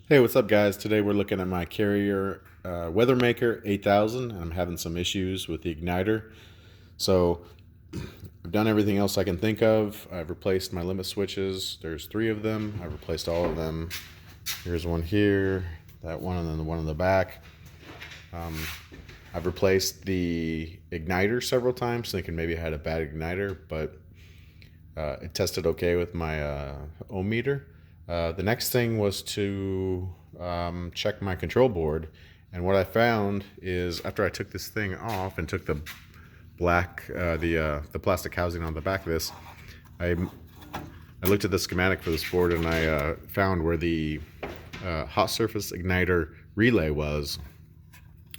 Hey, what's up, guys? Today we're looking at my Carrier WeatherMaker 8000, and I'm having some issues with the igniter. So I've done everything else I can think of. I've replaced my limit switches. There's 3 of them. I've replaced all of them. Here's one here, that one, and then the one in the back. I've replaced the igniter several times, thinking maybe I had a bad igniter, but it tested okay with my ohm meter. The next thing was to check my control board, and what I found is after I took this thing off and took the the plastic housing on the back of this, I looked at the schematic for this board, and I found where the hot surface igniter relay was.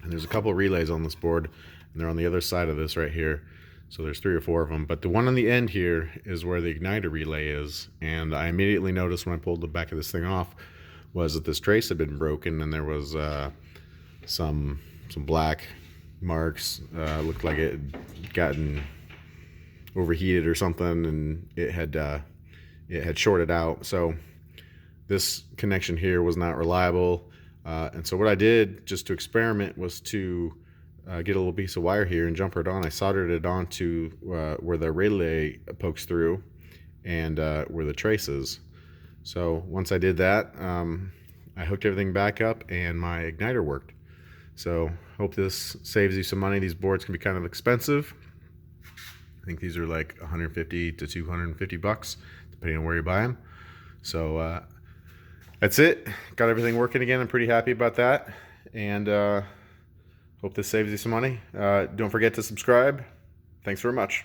And there's a couple of relays on this board, and they're on the other side of this right here. So there's 3 or 4 of them, but the one on the end here is where the igniter relay is. And I immediately noticed when I pulled the back of this thing off was that this trace had been broken, and there was some black marks. Looked like it had gotten overheated or something, and it had shorted out. So this connection here was not reliable. And so what I did just to experiment was to get a little piece of wire here and jumper it on. I soldered it onto where the relay pokes through and where the trace is. So once I did that, I hooked everything back up and my igniter worked. So hope this saves you some money. These boards can be kind of expensive. I think these are like 150 to 250 bucks, depending on where you buy them. So that's it. Got everything working again. I'm pretty happy about that. And hope this saves you some money. Don't forget to subscribe. Thanks very much.